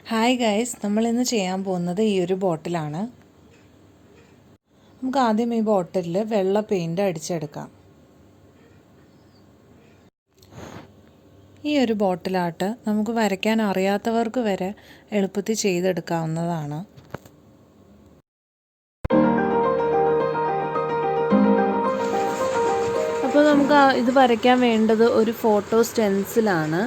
Hi guys, നമ്മളിന്ന് ചെയ്യാൻ പോകുന്നത് ഈ ഒരു ബോട്ടിലാണ്. നമുക്ക് ആദ്യം ഈ ബോട്ടിലിൽ വെള്ള പെയിൻറ് അടിച്ചെടുക്കാം. ഈ ഒരു ബോട്ടിലാട്ട് നമുക്ക് വരയ്ക്കാൻ അറിയാത്തവർക്ക് വരെ എളുപ്പത്തിൽ ചെയ്തെടുക്കാവുന്നതാണ്. അപ്പോൾ നമുക്ക് ഇത് വരയ്ക്കാൻ വേണ്ടത് ഒരു ഫോട്ടോ സ്റ്റെൻസിലാണ്.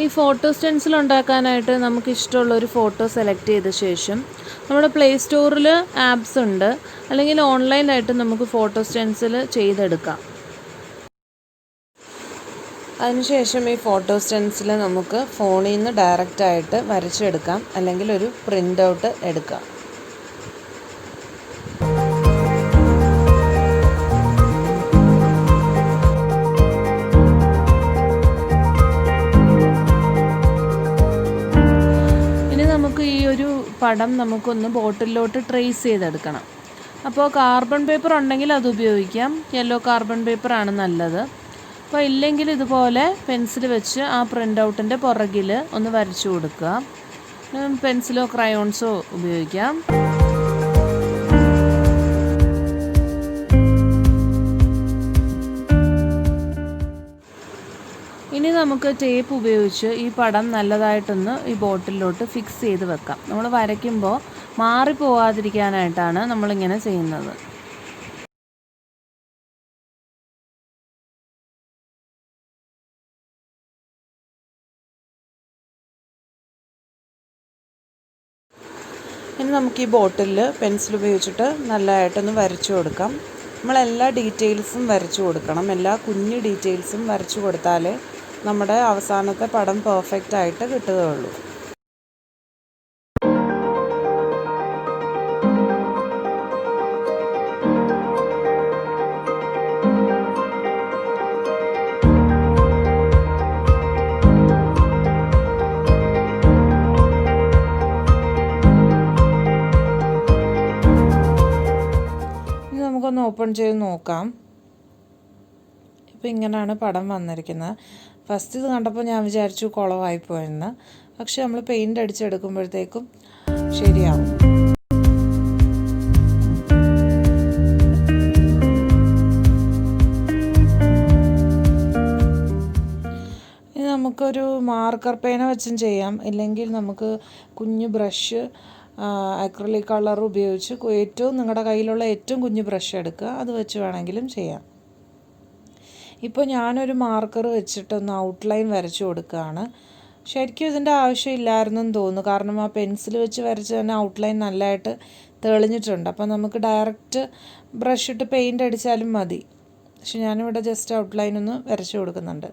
ഈ ഫോട്ടോ സ്റ്റെൻസിൽ ഉണ്ടാക്കാനായിട്ട് നമുക്ക് ഇഷ്ടമുള്ളൊരു ഫോട്ടോ സെലക്ട് ചെയ്ത ശേഷം നമ്മുടെ പ്ലേ സ്റ്റോറിൽ ആപ്സ് ഉണ്ട്, അല്ലെങ്കിൽ ഓൺലൈനായിട്ട് നമുക്ക് ഫോട്ടോ സ്റ്റെൻസിൽ ചെയ്തെടുക്കാം. അതിനുശേഷം ഈ ഫോട്ടോ സ്റ്റെൻസിൽ നമുക്ക് ഫോണിൽ നിന്ന് ഡയറക്റ്റായിട്ട് വരച്ചെടുക്കാം, അല്ലെങ്കിൽ ഒരു പ്രിൻ്റ് ഔട്ട് എടുക്കാം. ഈ ഒരു പടം നമുക്കൊന്ന് ബോട്ടിലോട്ട് ട്രേസ് ചെയ്തെടുക്കണം. അപ്പോൾ കാർബൺ പേപ്പർ ഉണ്ടെങ്കിൽ അത് ഉപയോഗിക്കാം. യെല്ലോ കാർബൺ പേപ്പറാണ് നല്ലത്. അപ്പോൾ ഇല്ലെങ്കിൽ ഇതുപോലെ പെൻസിൽ വെച്ച് ആ പ്രിൻ്റ് ഔട്ടിൻ്റെ പുറകിൽ ഒന്ന് വരച്ചു കൊടുക്കുക. പെൻസിലോ ക്രയോൺസോ ഉപയോഗിക്കാം. ഇനി നമുക്ക് ടേപ്പ് ഉപയോഗിച്ച് ഈ പടം നല്ലതായിട്ടൊന്ന് ഈ ബോട്ടിലോട്ട് ഫിക്സ് ചെയ്ത് വെക്കാം. നമ്മൾ വരയ്ക്കുമ്പോൾ മാറിപ്പോകാതിരിക്കാനായിട്ടാണ് നമ്മളിങ്ങനെ ചെയ്യുന്നത്. ഇനി നമുക്ക് ഈ ബോട്ടിലിൽ പെൻസിൽ ഉപയോഗിച്ചിട്ട് നല്ലതായിട്ടൊന്ന് വരച്ചു കൊടുക്കാം. നമ്മളെല്ലാ ഡീറ്റെയിൽസും വരച്ചു കൊടുക്കണം. എല്ലാ കുഞ്ഞു ഡീറ്റെയിൽസും വരച്ചു കൊടുത്താലേ നമ്മുടെ അവസാനത്തെ പടം പെർഫെക്റ്റ് ആയിട്ട് കിട്ടുകയുള്ളൂ. ഇനി നമുക്കൊന്ന് ഓപ്പൺ ചെയ്ത് നോക്കാം. ഇപ്പോൾ ഇങ്ങനെയാണ് പടം വന്നിരിക്കുന്നത്. ഫസ്റ്റ് ഇത് കണ്ടപ്പോൾ ഞാൻ വിചാരിച്ചു കുളമായിപ്പോയെന്ന്. പക്ഷെ നമ്മൾ പെയിൻ്റ് അടിച്ചെടുക്കുമ്പോഴത്തേക്കും ശരിയാവും. ഇനി നമുക്കൊരു മാർക്കർ പേന വെച്ചും ചെയ്യാം, ഇല്ലെങ്കിൽ നമുക്ക് കുഞ്ഞു ബ്രഷ് അക്രിലിക് കളർ ഉപയോഗിച്ച് നിങ്ങളുടെ കയ്യിലുള്ള ഏറ്റവും കുഞ്ഞു ബ്രഷ് എടുക്കുക, അത് വെച്ച് വേണമെങ്കിലും ചെയ്യാം. ഇപ്പോൾ ഞാനൊരു മാർക്കർ വെച്ചിട്ടൊന്ന് ഔട്ട്ലൈൻ വരച്ചു കൊടുക്കുകയാണ്. ശരിക്കും ഇതിൻ്റെ ആവശ്യമില്ലായിരുന്നെന്ന് തോന്നുന്നു, കാരണം ആ പെൻസിൽ വെച്ച് വരച്ച് തന്നെ ഔട്ട്ലൈൻ നല്ലതായിട്ട് തെളിഞ്ഞിട്ടുണ്ട്. അപ്പോൾ നമുക്ക് ഡയറക്റ്റ് ബ്രഷ് ഇട്ട് പെയിൻ്റ് അടിച്ചാലും മതി. പക്ഷെ ഞാനിവിടെ ജസ്റ്റ് ഔട്ട്ലൈൻ ഒന്ന് വരച്ചു കൊടുക്കുന്നുണ്ട്.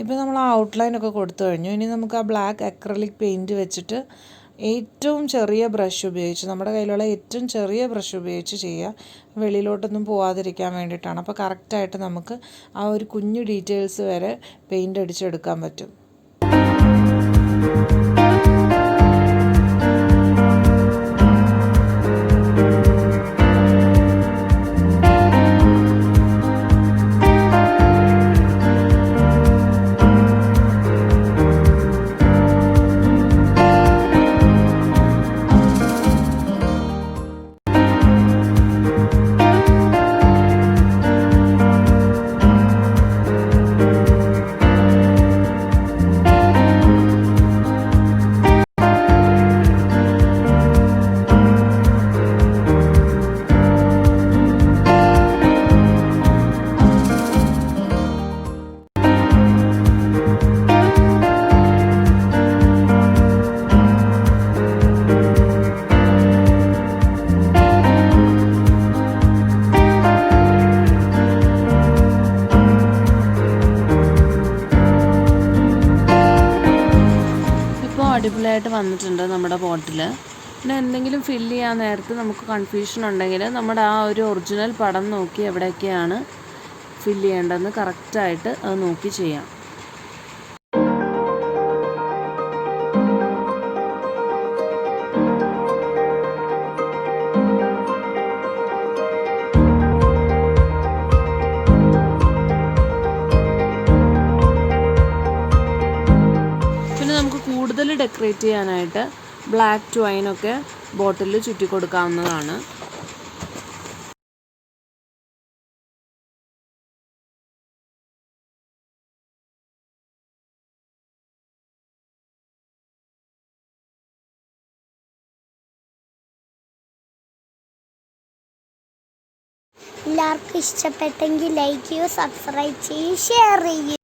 ഇപ്പോൾ നമ്മൾ ആ ഔട്ട്ലൈനൊക്കെ കൊടുത്തു കഴിഞ്ഞു. ഇനി നമുക്ക് ആ ബ്ലാക്ക് അക്രലിക് പെയിൻറ്റ് വെച്ചിട്ട് ഏറ്റവും ചെറിയ ബ്രഷ് ഉപയോഗിച്ച്, നമ്മുടെ കയ്യിലുള്ള ഏറ്റവും ചെറിയ ബ്രഷ് ഉപയോഗിച്ച് ചെയ്യുക. വെളിയിലോട്ടൊന്നും പോകാതിരിക്കാൻ വേണ്ടിയിട്ടാണ്. അപ്പോൾ കറക്റ്റായിട്ട് നമുക്ക് ആ ഒരു കുഞ്ഞു ഡീറ്റെയിൽസ് വരെ പെയിൻ്റ് അടിച്ചെടുക്കാൻ പറ്റും. അടിപൊളിയായിട്ട് വന്നിട്ടുണ്ട് നമ്മുടെ ബോട്ടിൽ. പിന്നെ എന്തെങ്കിലും ഫില്ല് ചെയ്യാൻ നേരത്ത് നമുക്ക് കൺഫ്യൂഷൻ ഉണ്ടെങ്കിൽ നമ്മുടെ ആ ഒരു ഒറിജിനൽ പടം നോക്കി എവിടെയൊക്കെയാണ് ഫില്ല് ചെയ്യേണ്ടതെന്ന് കറക്റ്റായിട്ട് അത് നോക്കി ചെയ്യാം. ഡെക്കറേറ്റ് ചെയ്യാനായിട്ട് ബ്ലാക്ക് ട്വൈനൊക്കെ ബോട്ടിലിൽ ചുറ്റി കൊടുക്കാവുന്നതാണ്. എല്ലാവർക്കും ഇഷ്ടപ്പെട്ടെങ്കിൽ ലൈക്ക് ചെയ്യൂ, സബ്സ്ക്രൈബ് ചെയ്യൂ, ഷെയർ ചെയ്യൂ.